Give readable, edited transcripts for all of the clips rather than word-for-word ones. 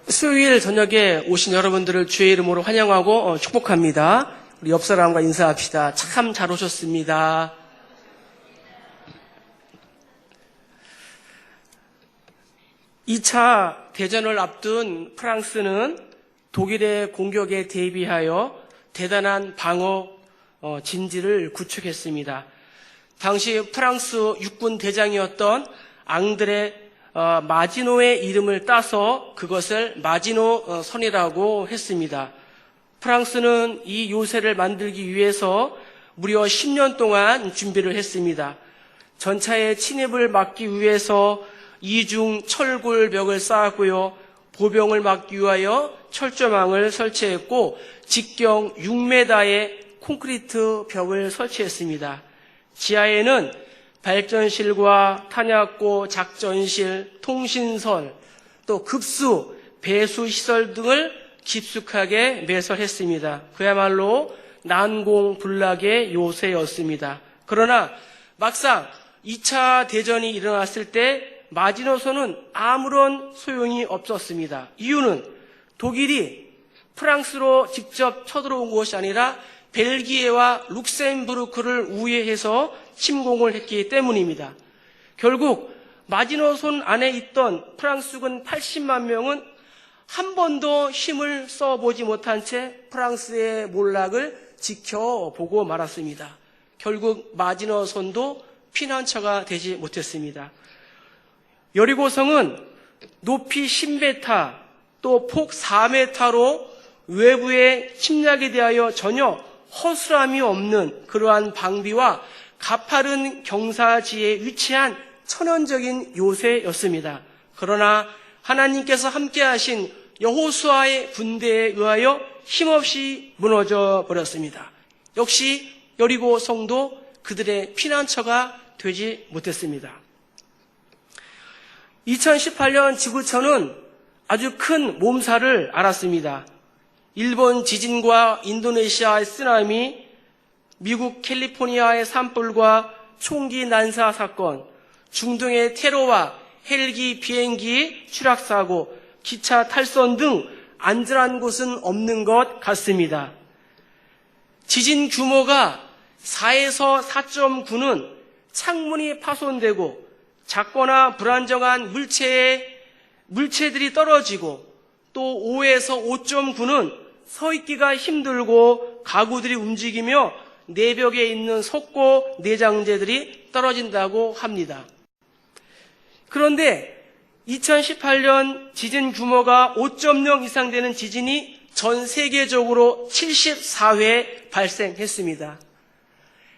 수요일 저녁에 오신 여러분들을 주의 이름으로 환영하고 축복합니다. 우리 옆 사람과 인사합시다. 참 잘 오셨습니다. (2차) 대전을 앞둔 프랑스는 독일의 공격에 대비하여 대단한 방어 진지를 구축했습니다. 당시 프랑스 육군 대장이었던 앙드레 마지노의 이름을 따서 그것을 마지노 선이라고 했습니다. 프랑스는 이 요새를 만들기 위해서 무려 10년 동안 준비를 했습니다. 전차의 침입을 막기 위해서 이중 철골벽을 쌓았고요. 보병을 막기 위하여 철조망을 설치했고 직경 6m의 콘크리트 벽을 설치했습니다. 지하에는 발전실과 탄약고, 작전실, 통신설, 또 급수, 배수 시설 등을 깊숙하게 매설했습니다. 그야말로 난공불락의 요새였습니다. 그러나 막상 2차 대전이 일어났을 때 마지노선은 아무런 소용이 없었습니다. 이유는 독일이 프랑스로 직접 쳐들어온 것이 아니라 벨기에와 룩셈부르크를 우회해서 침공을 했기 때문입니다. 결국 마지노선 안에 있던 프랑스군 80만 명은 한 번도 힘을 써보지 못한 채 프랑스의 몰락을 지켜보고 말았습니다. 결국 마지노선도 피난처가 되지 못했습니다. 여리고성은 높이 10m 또 폭 4m로 외부의 침략에 대하여 전혀 허술함이 없는 그러한 방비와 가파른 경사지에 위치한 천연적인 요새였습니다. 그러나 하나님께서 함께하신 여호수아의 군대에 의하여 힘없이 무너져 버렸습니다. 역시 여리고성도 그들의 피난처가 되지 못했습니다. 2018년 지구촌은 아주 큰 몸살을 앓았습니다. 일본 지진과 인도네시아의 쓰나미, 미국 캘리포니아의 산불과 총기 난사 사건, 중동의 테러와 헬기 비행기 추락사고, 기차 탈선 등 안전한 곳은 없는 것 같습니다. 지진 규모가 4에서 4.9는 창문이 파손되고 작거나 불안정한 물체들이 떨어지고 또 5에서 5.9는 서 있기가 힘들고 가구들이 움직이며 내벽에 있는 석고 내장재들이 떨어진다고 합니다. 그런데 2018년 지진 규모가 5.0 이상 되는 지진이 전 세계적으로 74회 발생했습니다.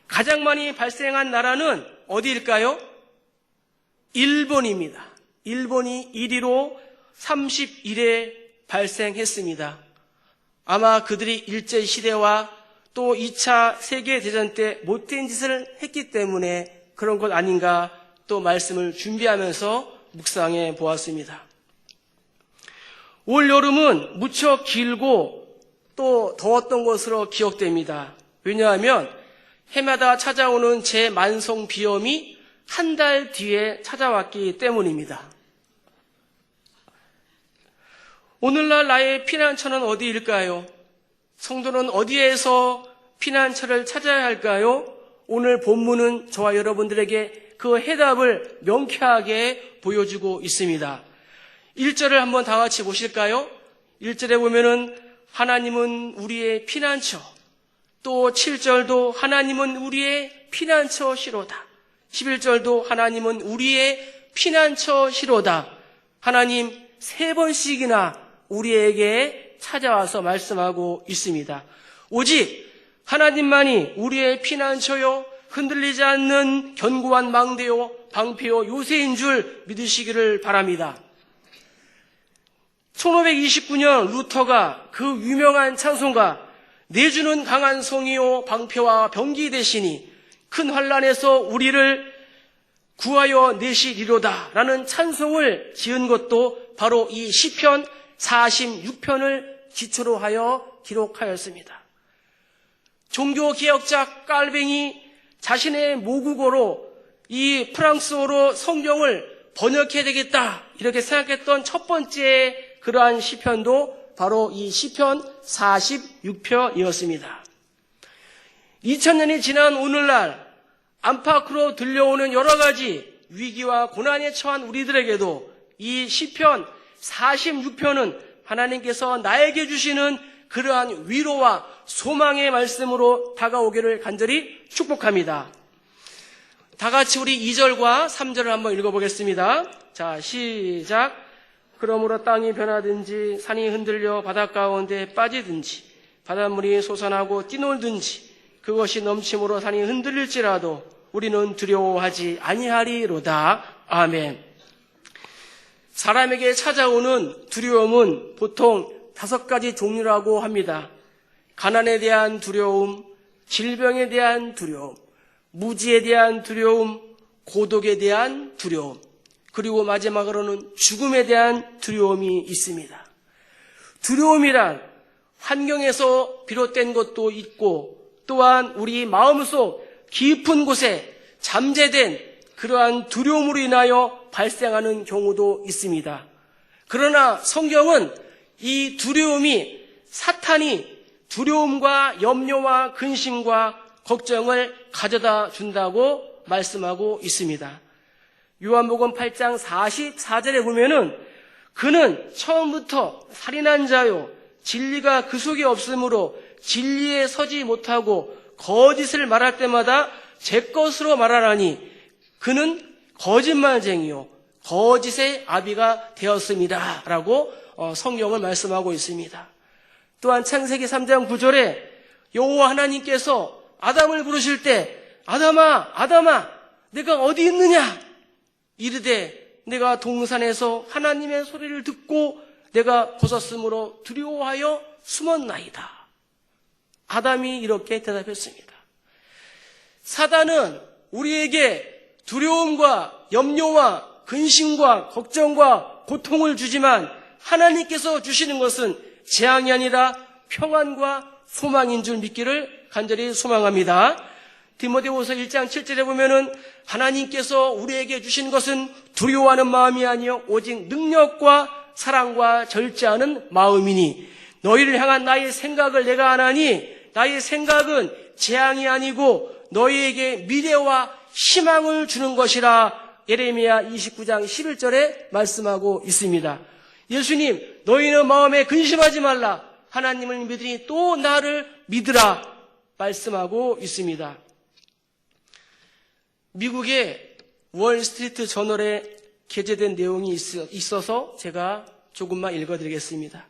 가장 많이 발생한 나라는 어디일까요? 일본입니다. 일본이 1위로 31회 발생했습니다. 아마 그들이 일제시대와 또 2차 세계대전 때 못된 짓을 했기 때문에 그런 것 아닌가 또 말씀을 준비하면서 묵상해 보았습니다. 올 여름은 무척 길고 또 더웠던 것으로 기억됩니다. 왜냐하면 해마다 찾아오는 재만성 비염이 한 달 뒤에 찾아왔기 때문입니다. 오늘날 나의 피난처는 어디일까요? 성도는 어디에서 피난처를 찾아야 할까요? 오늘 본문은 저와 여러분들에게 그 해답을 명쾌하게 보여주고 있습니다. 1절을 한번 다 같이 보실까요? 1절에 보면은 하나님은 우리의 피난처, 또 7절도 하나님은 우리의 피난처시로다. 11절도 하나님은 우리의 피난처시로다. 하나님 3번씩이나 우리에게 찾아와서 말씀하고 있습니다. 오직 하나님만이 우리의 피난처요 흔들리지 않는 견고한 망대요 방패요 요새인 줄 믿으시기를 바랍니다. 1529년 루터가 그 유명한 찬송가 내주는 강한 성이요 방패와 병기 되시니 큰 환난에서 우리를 구하여 내시리로다 라는 찬송을 지은 것도 바로 이 시편 46편을 기초로 하여 기록하였습니다. 종교개혁자 깔뱅이 자신의 모국어로 이 프랑스어로 성경을 번역해야 되겠다 이렇게 생각했던 첫 번째 그러한 시편도 바로 이 시편 46편이었습니다. 2000년이 지난 오늘날 안팎으로 들려오는 여러 가지 위기와 고난에 처한 우리들에게도 이 시편 46편은 하나님께서 나에게 주시는 그러한 위로와 소망의 말씀으로 다가오기를 간절히 축복합니다. 다 같이 우리 2절과 3절을 한번 읽어보겠습니다. 자, 시작. 그러므로 땅이 변하든지 산이 흔들려 바닷가운데 빠지든지 바닷물이 솟아나고 뛰놀든지 그것이 넘침으로 산이 흔들릴지라도 우리는 두려워하지 아니하리로다. 아멘. 사람에게 찾아오는 두려움은 보통 5가지 종류라고 합니다. 가난에 대한 두려움, 질병에 대한 두려움, 무지에 대한 두려움, 고독에 대한 두려움, 그리고 마지막으로는 죽음에 대한 두려움이 있습니다. 두려움이란 환경에서 비롯된 것도 있고 또한 우리 마음속 깊은 곳에 잠재된 그러한 두려움으로 인하여 발생하는 경우도 있습니다. 그러나 성경은 이 두려움이 사탄이 두려움과 염려와 근심과 걱정을 가져다 준다고 말씀하고 있습니다. 요한복음 8장 44절에 보면은 그는 처음부터 살인한 자요 진리가 그 속에 없으므로 진리에 서지 못하고 거짓을 말할 때마다 제 것으로 말하라니 그는 거짓말쟁이요 거짓의 아비가 되었습니다 라고 성경을 말씀하고 있습니다. 또한 창세기 3장 9절에 여호와 하나님께서 아담을 부르실 때 아담아 아담아 내가 어디 있느냐 이르되 내가 동산에서 하나님의 소리를 듣고 내가 벗었으므로 두려워하여 숨었나이다. 아담이 이렇게 대답했습니다. 사단은 우리에게 두려움과 염려와 근심과 걱정과 고통을 주지만 하나님께서 주시는 것은 재앙이 아니라 평안과 소망인 줄 믿기를 간절히 소망합니다. 디모데후서 1장 7절에 보면은 하나님께서 우리에게 주신 것은 두려워하는 마음이 아니요 오직 능력과 사랑과 절제하는 마음이니 너희를 향한 나의 생각을 내가 아나니 나의 생각은 재앙이 아니고 너희에게 미래와 희망을 주는 것이라 예레미야 29장 11절에 말씀하고 있습니다. 예수님 너희는 마음에 근심하지 말라 하나님을 믿으니 또 나를 믿으라 말씀하고 있습니다. 미국의 월스트리트 저널에 게재된 내용이 있어서 제가 조금만 읽어드리겠습니다.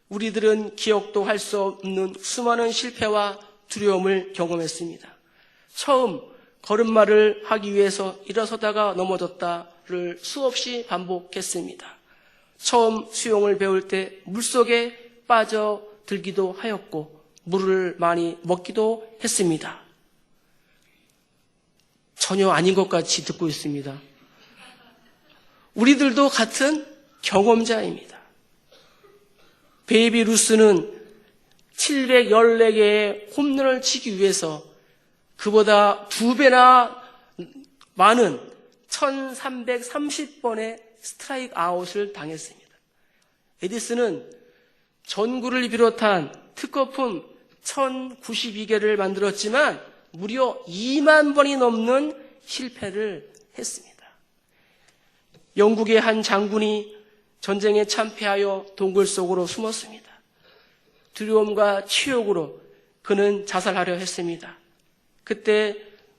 우리들은 기억도 할 수 없는 수많은 실패와 두려움을 경험했습니다. 처음 걸음마를 하기 위해서 일어서다가 넘어졌다를 수없이 반복했습니다. 처음 수영을 배울 때 물속에 빠져들기도 하였고 물을 많이 먹기도 했습니다. 전혀 아닌 것 같이 듣고 있습니다. 우리들도 같은 경험자입니다. 베이비 루스는 714개의 홈런을 치기 위해서 그보다 2배나 많은 1330번의 스트라이크 아웃을 당했습니다. 에디슨은 전구를 비롯한 특허품 1092개를 만들었지만 무려 2만 번이 넘는 실패를 했습니다. 영국의 한 장군이 전쟁에 참패하여 동굴 속으로 숨었습니다. 두려움과 치욕으로 그는 자살하려 했습니다. 그때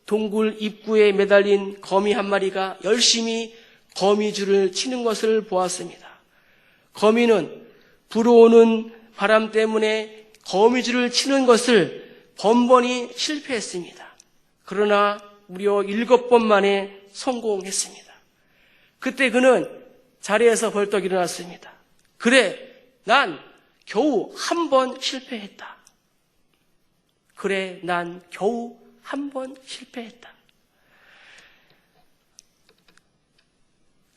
동굴 입구에 매달린 거미 한 마리가 열심히 거미줄을 치는 것을 보았습니다. 거미는 불어오는 바람 때문에 거미줄을 치는 것을 번번이 실패했습니다. 그러나 무려 7번 만에 성공했습니다. 그때 그는 자리에서 벌떡 일어났습니다. 그래, 난 겨우 한 번 실패했다. 그래, 난 겨우 한 번 실패했다.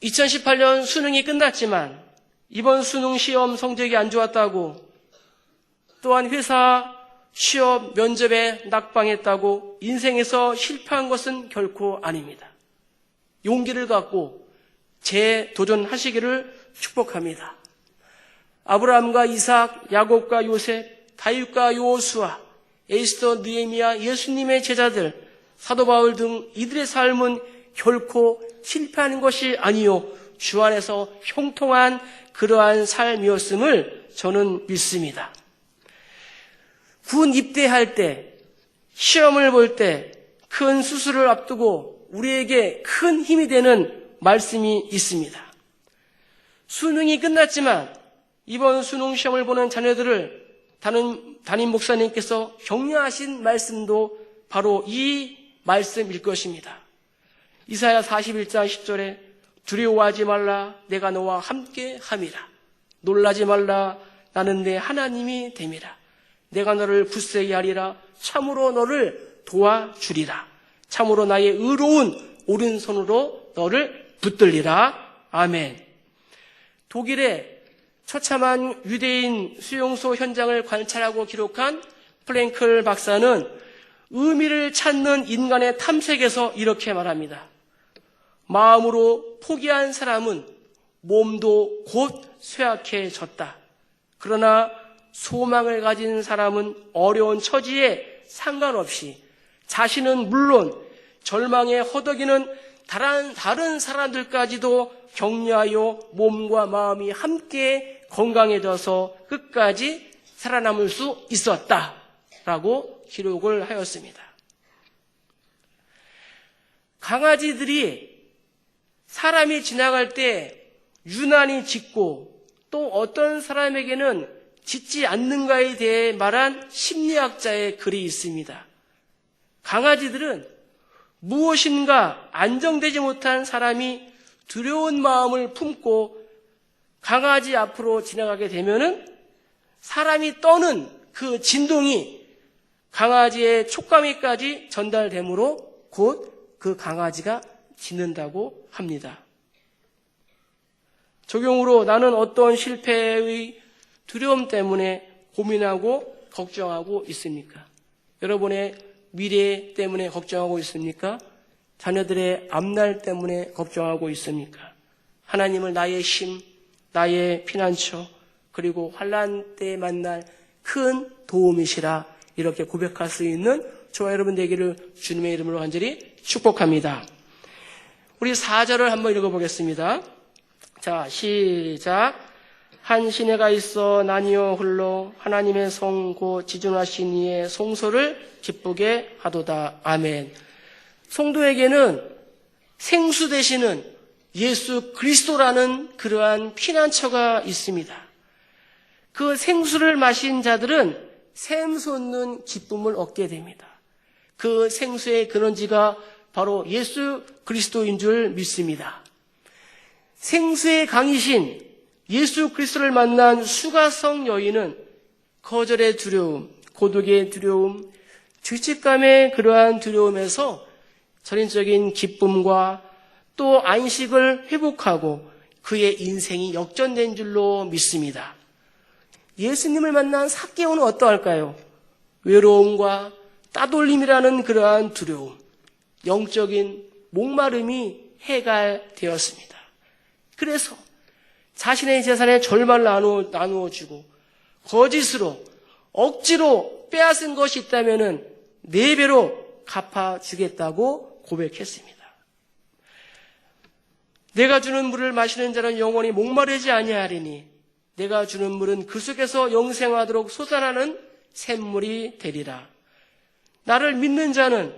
2018년 수능이 끝났지만 이번 수능 시험 성적이 안 좋았다고 또한 회사 취업 면접에 낙방했다고 인생에서 실패한 것은 결코 아닙니다. 용기를 갖고 재도전하시기를 축복합니다. 아브라함과 이삭, 야곱과 요셉, 다윗과 요호수아, 에스더, 느헤미야, 예수님의 제자들, 사도 바울 등 이들의 삶은 결코 실패하는 것이 아니요 주 안에서 형통한 그러한 삶이었음을 저는 믿습니다. 군 입대할 때, 시험을 볼 때, 큰 수술을 앞두고 우리에게 큰 힘이 되는 말씀이 있습니다. 수능이 끝났지만 이번 수능 시험을 보는 자녀들을 담임 목사님께서 격려하신 말씀도 바로 이 말씀일 것입니다. 이사야 41장 10절에 두려워하지 말라 내가 너와 함께 함이라. 놀라지 말라 나는 내 하나님이 됨이라. 내가 너를 굳세게 하리라. 참으로 너를 도와주리라. 참으로 나의 의로운 오른손으로 너를 붙들리라. 아멘. 독일의 처참한 유대인 수용소 현장을 관찰하고 기록한 프랭클 박사는 의미를 찾는 인간의 탐색에서 이렇게 말합니다. 마음으로 포기한 사람은 몸도 곧 쇠약해졌다. 그러나 소망을 가진 사람은 어려운 처지에 상관없이 자신은 물론 절망에 허덕이는 다른 사람들까지도 격려하여 몸과 마음이 함께 건강해져서 끝까지 살아남을 수 있었다라고 기록을 하였습니다. 강아지들이 사람이 지나갈 때 유난히 짖고 또 어떤 사람에게는 짖지 않는가에 대해 말한 심리학자의 글이 있습니다. 강아지들은 무엇인가 안정되지 못한 사람이 두려운 마음을 품고 강아지 앞으로 지나가게 되면은 사람이 떠는 그 진동이 강아지의 촉감에까지 전달되므로 곧 그 강아지가 짖는다고 합니다. 적용으로 나는 어떤 실패의 두려움 때문에 고민하고 걱정하고 있습니까? 여러분의 미래 때문에 걱정하고 있습니까? 자녀들의 앞날 때문에 걱정하고 있습니까? 하나님을 나의 힘, 나의 피난처, 그리고 환난 때 만날 큰 도움이시라 이렇게 고백할 수 있는 저와 여러분 되기를 주님의 이름으로 간절히 축복합니다. 우리 4절을 한번 읽어보겠습니다. 자, 시작. 한 시내가 있어 나뉘어 흘러 하나님의 성 곧 지존하신 이의 송소를 기쁘게 하도다. 아멘. 성도에게는 생수 되시는 예수 그리스도라는 그러한 피난처가 있습니다. 그 생수를 마신 자들은 샘솟는 기쁨을 얻게 됩니다. 그 생수의 근원지가 바로 예수 그리스도인 줄 믿습니다. 생수의 강이신 예수 그리스도를 만난 수가성 여인은 거절의 두려움, 고독의 두려움, 죄책감의 그러한 두려움에서 전인적인 기쁨과 또 안식을 회복하고 그의 인생이 역전된 줄로 믿습니다. 예수님을 만난 삭개오는 어떠할까요? 외로움과 따돌림이라는 그러한 두려움, 영적인 목마름이 해갈되었습니다. 그래서 자신의 재산의 절반을 나누어 주고 거짓으로 억지로 빼앗은 것이 있다면 4배로 갚아주겠다고 고백했습니다. 내가 주는 물을 마시는 자는 영원히 목마르지 아니하리니 내가 주는 물은 그 속에서 영생하도록 솟아나는 샘물이 되리라. 나를 믿는 자는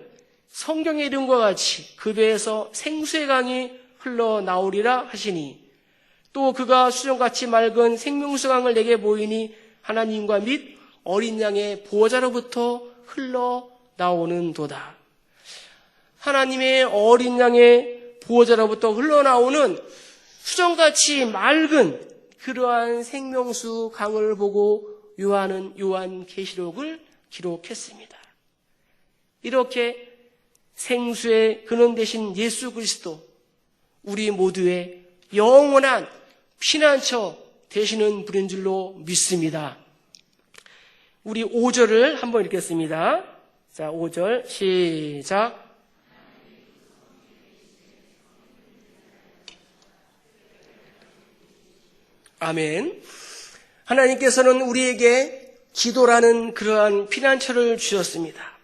성경의 이름과 같이 그 배에서 생수의 강이 흘러나오리라 하시니 또 그가 수정같이 맑은 생명수 강을 내게 보이니 하나님과 및 어린 양의 보호자로부터 흘러나오는도다. 하나님의 어린 양의 보호자로부터 흘러나오는 수정같이 맑은 그러한 생명수 강을 보고 요한은 요한계시록을 기록했습니다. 이렇게 생수의 근원 되신 예수 그리스도, 우리 모두의 영원한 피난처 되시는 분인 줄로 믿습니다. 우리 5절을 한번 읽겠습니다. 자, 5절 시작. 아멘. 하나님께서는 우리에게 기도라는 그러한 피난처를 주셨습니다.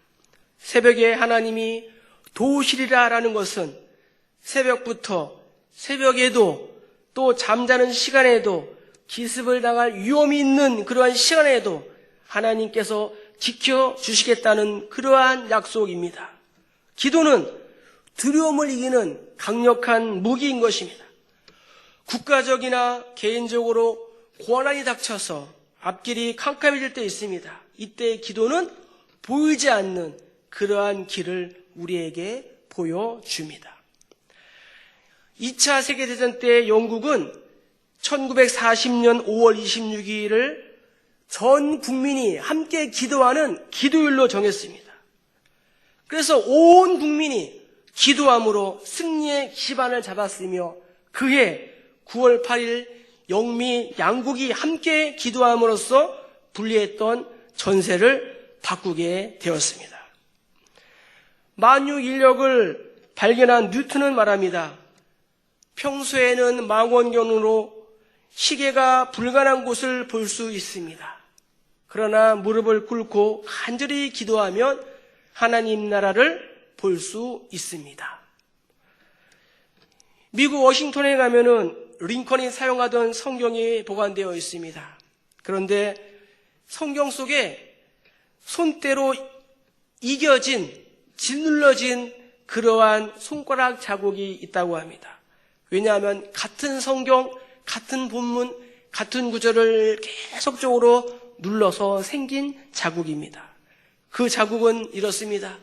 새벽에 하나님이 도우시리라라는 것은 새벽부터 새벽에도 또 잠자는 시간에도 기습을 당할 위험이 있는 그러한 시간에도 하나님께서 지켜주시겠다는 그러한 약속입니다. 기도는 두려움을 이기는 강력한 무기인 것입니다. 국가적이나 개인적으로 고난이 닥쳐서 앞길이 캄캄해질 때 있습니다. 이때 기도는 보이지 않는 그러한 길을 우리에게 보여줍니다. 2차 세계대전 때 영국은 1940년 5월 26일을 전 국민이 함께 기도하는 기도일로 정했습니다. 그래서 온 국민이 기도함으로 승리의 기반을 잡았으며 그해 9월 8일 영미 양국이 함께 기도함으로써 분리했던 전세를 바꾸게 되었습니다. 만유 인력을 발견한 뉴턴은 말합니다. 평소에는 망원경으로 시계가 불가능한 곳을 볼 수 있습니다. 그러나 무릎을 꿇고 간절히 기도하면 하나님 나라를 볼 수 있습니다. 미국 워싱턴에 가면은 링컨이 사용하던 성경이 보관되어 있습니다. 그런데 성경 속에 손때로 이겨진, 짓눌러진 그러한 손가락 자국이 있다고 합니다. 왜냐하면 같은 성경, 같은 본문, 같은 구절을 계속적으로 눌러서 생긴 자국입니다. 그 자국은 이렇습니다.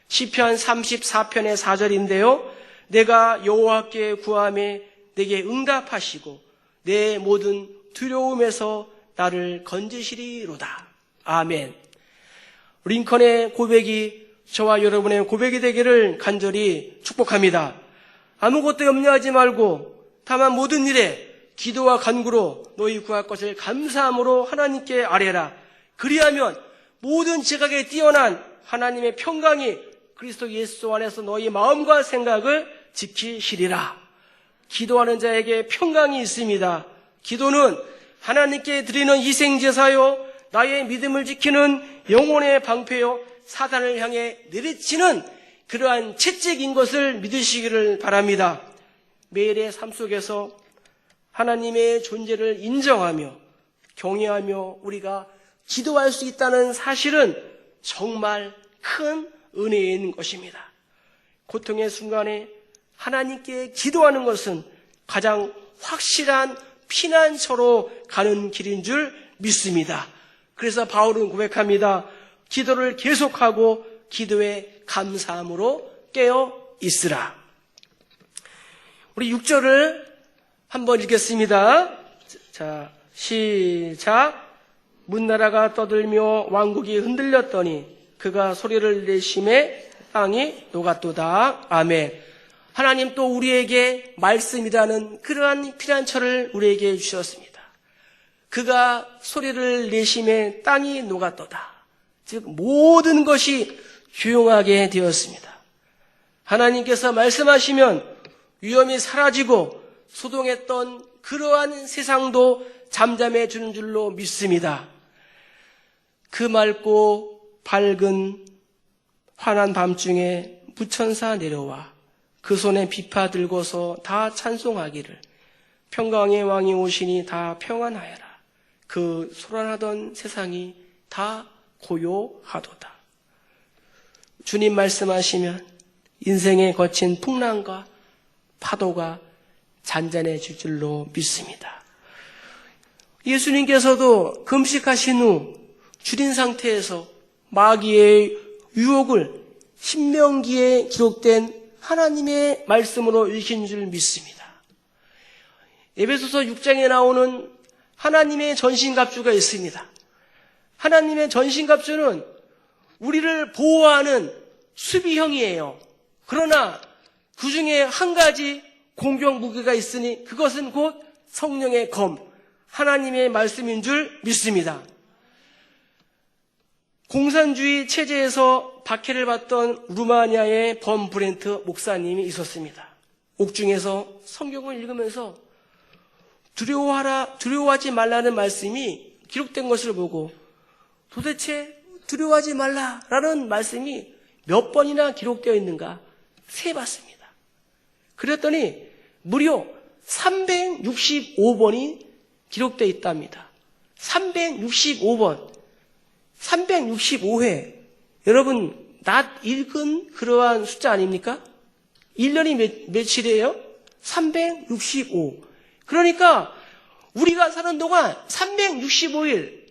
시편 34편의 4절인데요. 내가 여호와께 구하매 내게 응답하시고 내 모든 두려움에서 나를 건지시리로다. 아멘. 링컨의 고백이 저와 여러분의 고백이 되기를 간절히 축복합니다. 아무것도 염려하지 말고 다만 모든 일에 기도와 간구로 너희 구할 것을 감사함으로 하나님께 아뢰라. 그리하면 모든 지각에 뛰어난 하나님의 평강이 그리스도 예수 안에서 너희 마음과 생각을 지키시리라. 기도하는 자에게 평강이 있습니다. 기도는 하나님께 드리는 희생제사요, 나의 믿음을 지키는 영혼의 방패요, 사단을 향해 내리치는 그러한 채찍인 것을 믿으시기를 바랍니다. 매일의 삶 속에서 하나님의 존재를 인정하며 경외하며 우리가 기도할 수 있다는 사실은 정말 큰 은혜인 것입니다. 고통의 순간에 하나님께 기도하는 것은 가장 확실한 피난처로 가는 길인 줄 믿습니다. 그래서 바울은 고백합니다. 기도를 계속하고 기도에 감사함으로 깨어 있으라. 우리 6절을 한번 읽겠습니다. 자, 시작. 문나라가 떠들며 왕국이 흔들렸더니 그가 소리를 내심에 땅이 녹았도다. 아멘. 하나님 또 우리에게 말씀이라는 그러한 피난처를 우리에게 주셨습니다. 그가 소리를 내심에 땅이 녹았도다. 즉 모든 것이 조용하게 되었습니다. 하나님께서 말씀하시면 위험이 사라지고 소동했던 그러한 세상도 잠잠해지는 줄로 믿습니다. 그 맑고 밝은 환한 밤중에 무천사 내려와 그 손에 비파 들고서 다 찬송하기를 평강의 왕이 오시니 다 평안하여라. 그 소란하던 세상이 다 고요하도다. 주님 말씀하시면 인생의 거친 풍랑과 파도가 잔잔해질 줄로 믿습니다. 예수님께서도 금식하신 후 줄인 상태에서 마귀의 유혹을 신명기에 기록된 하나님의 말씀으로 읽힌 줄 믿습니다. 에베소서 6장에 나오는 하나님의 전신갑주가 있습니다. 하나님의 전신갑주는 우리를 보호하는 수비형이에요. 그러나 그 중에 한 가지 공격 무기가 있으니 그것은 곧 성령의 검, 하나님의 말씀인 줄 믿습니다. 공산주의 체제에서 박해를 받던 루마니아의 범 브렌트 목사님이 있었습니다. 옥중에서 성경을 읽으면서 두려워하지 말라는 말씀이 기록된 것을 보고 도대체 두려워하지 말라라는 말씀이 몇 번이나 기록되어 있는가 세봤습니다. 그랬더니 무려 365번이 기록되어 있답니다. 365번, 365회. 여러분, 낮 읽은 그러한 숫자 아닙니까? 1년이 며칠이에요? 365. 그러니까 우리가 사는 동안 365일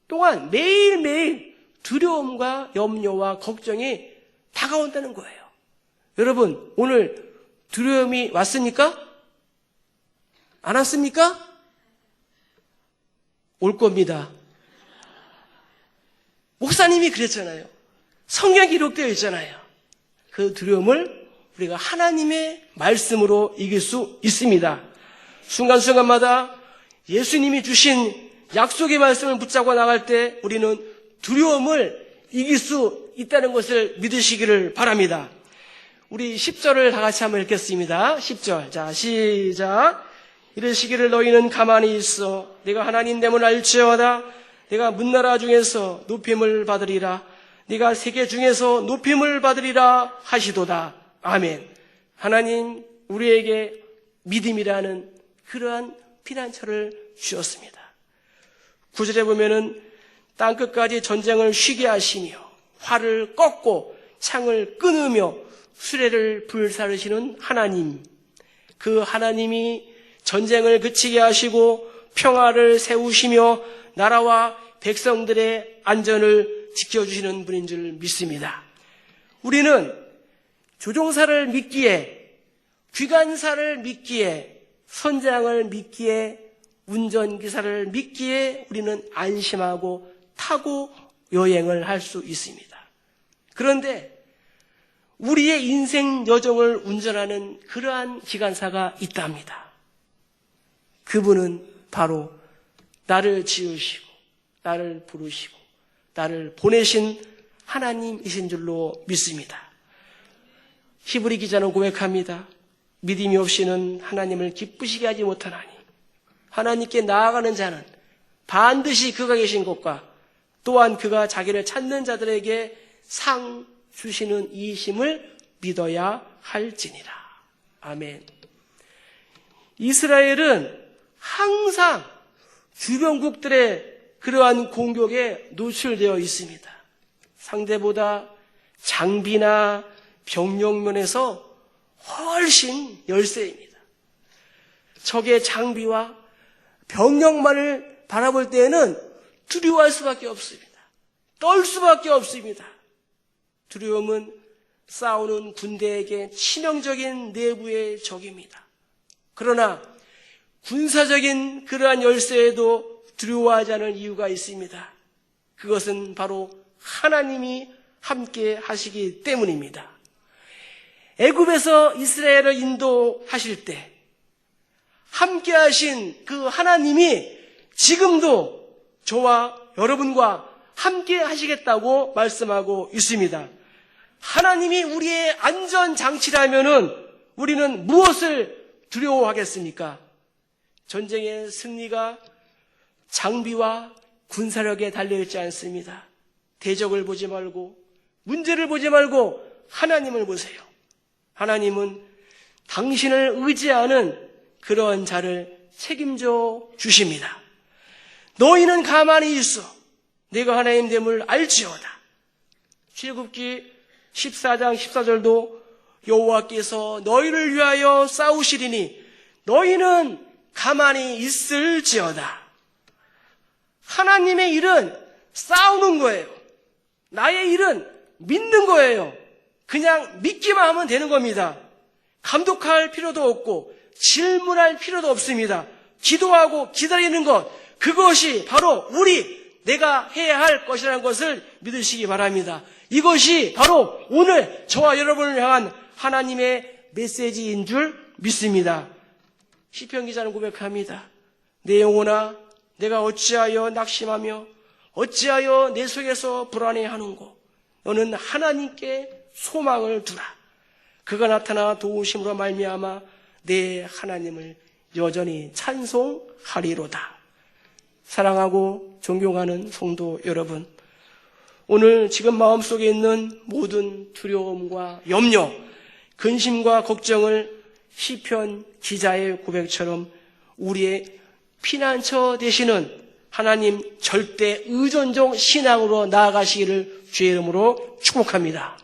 동안 매일매일 두려움과 염려와 걱정이 다가온다는 거예요. 여러분, 오늘 두려움이 왔습니까? 안 왔습니까? 올 겁니다. 목사님이 그랬잖아요. 성경에 기록되어 있잖아요. 그 두려움을 우리가 하나님의 말씀으로 이길 수 있습니다. 순간순간마다 예수님이 주신 약속의 말씀을 붙잡고 나갈 때 우리는 두려움을 이길 수 있다는 것을 믿으시기를 바랍니다. 우리 10절을 다 같이 한번 읽겠습니다. 10절. 자, 시작. 이르시기를 너희는 가만히 있어 네가 하나님 됨을 알지어다. 네가 문나라 중에서 높임을 받으리라. 네가 세계 중에서 높임을 받으리라 하시도다. 아멘. 하나님 우리에게 믿음이라는 그러한 피난처를 주셨습니다. 9절에 보면은 땅끝까지 전쟁을 쉬게 하시며 활을 꺾고 창을 끊으며 수레를 불사르시는 하나님, 그 하나님이 전쟁을 그치게 하시고 평화를 세우시며 나라와 백성들의 안전을 지켜주시는 분인 줄 믿습니다. 우리는 조종사를 믿기에, 귀간사를 믿기에, 선장을 믿기에, 운전기사를 믿기에 우리는 안심하고 타고 여행을 할 수 있습니다. 그런데 우리의 인생 여정을 운전하는 그러한 기관사가 있답니다. 그분은 바로 나를 지으시고 나를 부르시고 나를 보내신 하나님이신 줄로 믿습니다. 히브리 기자는 고백합니다. 믿음이 없이는 하나님을 기쁘시게 하지 못하나니 하나님께 나아가는 자는 반드시 그가 계신 곳과 또한 그가 자기를 찾는 자들에게 상 주시는 이심을 믿어야 할지니라. 아멘. 이스라엘은 항상 주변국들의 그러한 공격에 노출되어 있습니다. 상대보다 장비나 병력면에서 훨씬 열세입니다. 적의 장비와 병력만을 바라볼 때에는 두려워할 수밖에 없습니다. 떨 수밖에 없습니다. 두려움은 싸우는 군대에게 치명적인 내부의 적입니다. 그러나 군사적인 그러한 열세에도 두려워하지 않을 이유가 있습니다. 그것은 바로 하나님이 함께 하시기 때문입니다. 애굽에서 이스라엘을 인도하실 때 함께 하신 그 하나님이 지금도 저와 여러분과 함께 하시겠다고 말씀하고 있습니다. 하나님이 우리의 안전장치라면은 우리는 무엇을 두려워하겠습니까? 전쟁의 승리가 장비와 군사력에 달려있지 않습니다. 대적을 보지 말고 문제를 보지 말고 하나님을 보세요. 하나님은 당신을 의지하는 그런 자를 책임져 주십니다. 너희는 가만히 있어 내가 하나님 됨을 알지어다. 출애굽기 14장 14절도 여호와께서 너희를 위하여 싸우시리니 너희는 가만히 있을지어다. 하나님의 일은 싸우는 거예요. 나의 일은 믿는 거예요. 그냥 믿기만 하면 되는 겁니다. 감독할 필요도 없고 질문할 필요도 없습니다. 기도하고 기다리는 것, 그것이 바로 내가 해야 할 것이라는 것을 믿으시기 바랍니다. 이것이 바로 오늘 저와 여러분을 향한 하나님의 메시지인 줄 믿습니다. 시편 기자는 고백합니다. 내 영혼아 내가 어찌하여 낙심하며 어찌하여 내 속에서 불안해하는고. 너는 하나님께 소망을 두라. 그가 나타나 도우심으로 말미암아 내 하나님을 여전히 찬송하리로다. 사랑하고 존경하는 성도 여러분, 오늘 지금 마음속에 있는 모든 두려움과 염려, 근심과 걱정을 시편 기자의 고백처럼 우리의 피난처 되시는 하나님 절대 의존적 신앙으로 나아가시기를 주의 이름으로 축복합니다.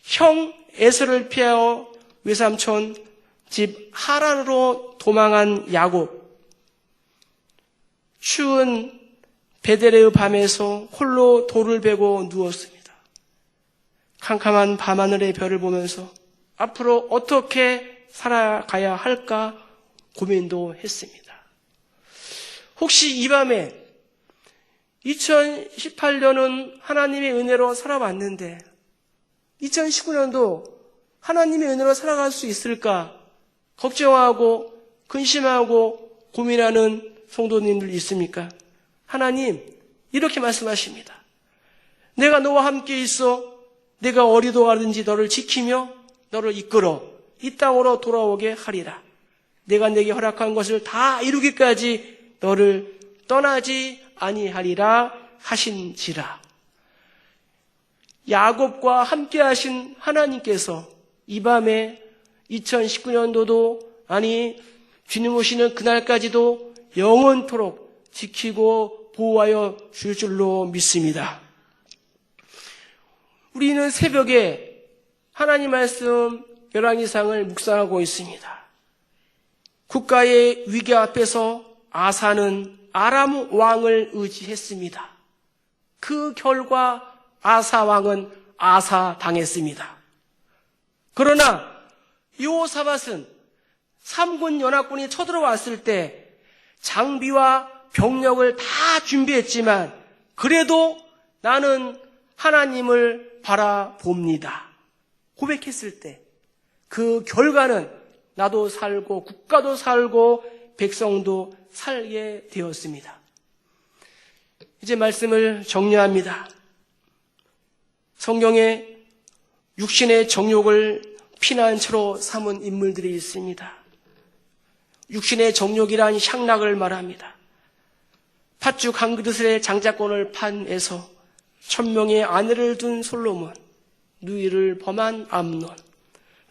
형 에서를 피하여 외삼촌 집 하란으로 도망한 야곱, 추운 베델의 밤에서 홀로 돌을 베고 누웠습니다. 캄캄한 밤하늘의 별을 보면서 앞으로 어떻게 살아가야 할까 고민도 했습니다. 혹시 이 밤에 2018년은 하나님의 은혜로 살아왔는데 2019년도 하나님의 은혜로 살아갈 수 있을까 걱정하고 근심하고 고민하는 성도님들 있습니까? 하나님 이렇게 말씀하십니다. 내가 너와 함께 있어 내가 어디로 가든지 너를 지키며 너를 이끌어 이 땅으로 돌아오게 하리라. 내가 내게 허락한 것을 다 이루기까지 너를 떠나지 아니하리라 하신지라. 야곱과 함께 하신 하나님께서 이 밤에 2019년도도 아니 주님 오시는 그날까지도 영원토록 지키고 보호하여 줄 줄로 믿습니다. 우리는 새벽에 하나님 말씀 열왕기상을 묵상하고 있습니다. 국가의 위기 앞에서 아사는 아람 왕을 의지했습니다. 그 결과 아사 왕은 아사당했습니다. 그러나 여호사밧은 3군 연합군이 쳐들어왔을 때 장비와 병력을 다 준비했지만 그래도 나는 하나님을 바라봅니다. 고백했을 때 그 결과는 나도 살고 국가도 살고 백성도 살게 되었습니다. 이제 말씀을 정리합니다. 성경에 육신의 정욕을 피난처로 삼은 인물들이 있습니다. 육신의 정욕이란 향락을 말합니다. 팥죽 한 그릇에 장자권을 판에서 1000명의 아내를 둔 솔로몬, 누이를 범한 암논,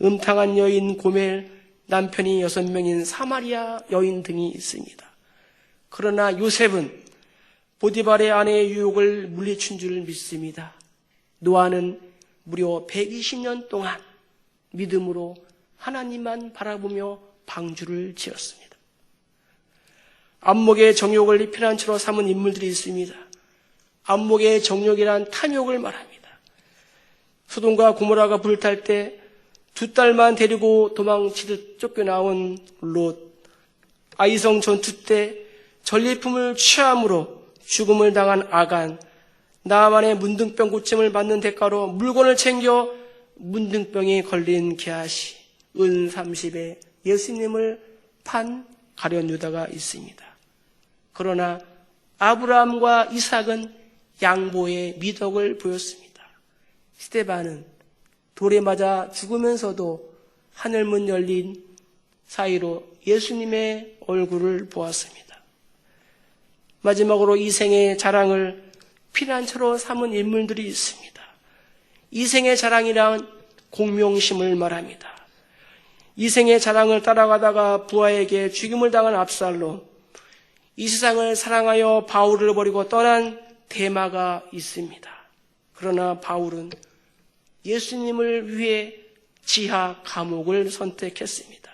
음탕한 여인 고멜, 남편이 6명인 사마리아 여인 등이 있습니다. 그러나 요셉은 보디발의 아내의 유혹을 물리친 줄 믿습니다. 노아는 무려 120년 동안 믿음으로 하나님만 바라보며 방주를 지었습니다. 안목의 정욕을 피난처로 삼은 인물들이 있습니다. 안목의 정욕이란 탐욕을 말합니다. 소돔과 고모라가 불탈 때 2딸만 데리고 도망치듯 쫓겨나온 롯, 아이성 전투 때 전리품을 취함으로 죽음을 당한 아간, 나아만의 문둥병 고침을 받는 대가로 물건을 챙겨 문둥병에 걸린 게하시, 은 30에 예수님을 판 가룟 유다가 있습니다. 그러나 아브라함과 이삭은 양보의 미덕을 보였습니다. 스데반은 돌에 맞아 죽으면서도 하늘문 열린 사이로 예수님의 얼굴을 보았습니다. 마지막으로 이 생의 자랑을 피난처로 삼은 인물들이 있습니다. 이 생의 자랑이란 공명심을 말합니다. 이 생의 자랑을 따라가다가 부하에게 죽임을 당한 압살롬, 이 세상을 사랑하여 바울을 버리고 떠난 데마가 있습니다. 그러나 바울은 예수님을 위해 지하 감옥을 선택했습니다.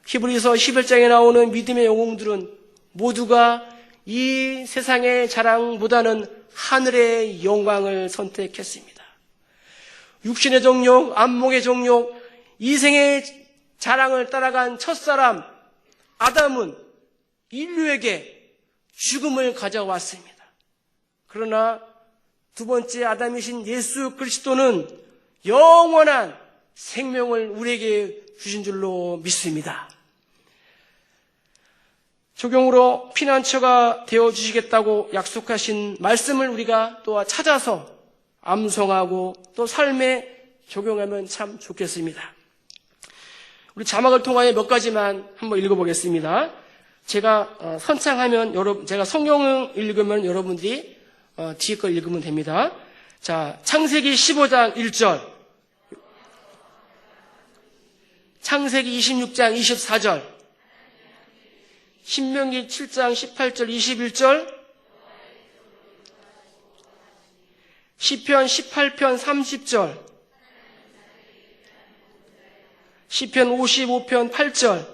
히브리서 11장에 나오는 믿음의 영웅들은 모두가 이 세상의 자랑보다는 하늘의 영광을 선택했습니다. 육신의 정욕, 안목의 정욕, 이생의 자랑을 따라간 첫사람 아담은 인류에게 죽음을 가져왔습니다. 그러나 두 번째 아담이신 예수 그리스도는 영원한 생명을 우리에게 주신 줄로 믿습니다. 적용으로 피난처가 되어주시겠다고 약속하신 말씀을 우리가 또 찾아서 암송하고 또 삶에 적용하면 참 좋겠습니다. 우리 자막을 통하여 몇 가지만 한번 읽어보겠습니다. 제가 선창하면 제가 성경을 읽으면 여러분들이 뒤에 걸 읽으면 됩니다. 자, 창세기 15장 1절, 창세기 26장 24절, 신명기 7장 18절 21절, 시편 18편 30절, 시편 55편 8절,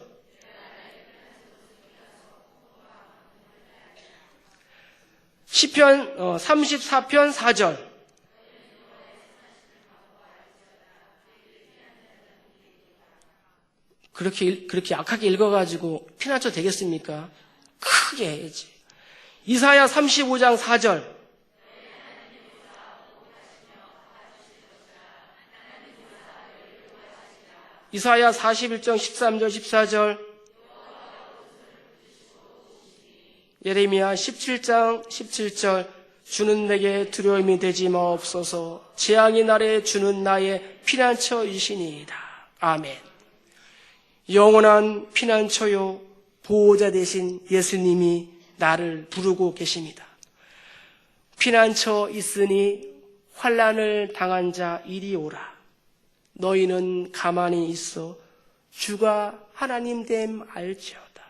시편 34편 4절. 그렇게 약하게 읽어가지고 피난처 되겠습니까? 크게 해야지. 이사야 35장 4절, 이사야 41장 13절 14절, 예레미야 17장 17절, 주는 내게 두려움이 되지 마옵소서. 재앙의 날에 주는 나의 피난처이시니이다. 아멘. 영원한 피난처요 보호자 되신 예수님이 나를 부르고 계십니다. 피난처 있으니 환난을 당한 자 이리 오라. 너희는 가만히 있어 주가 하나님 됨 알지어다.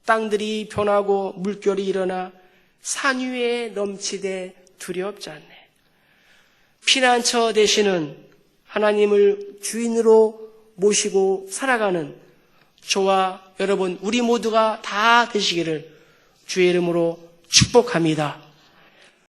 땅들이 변하고 물결이 일어나 산 위에 넘치되 두렵지 않네. 피난처 되시는 하나님을 주인으로 모시고 살아가는 저와 여러분 우리 모두가 다 되시기를 주의 이름으로 축복합니다.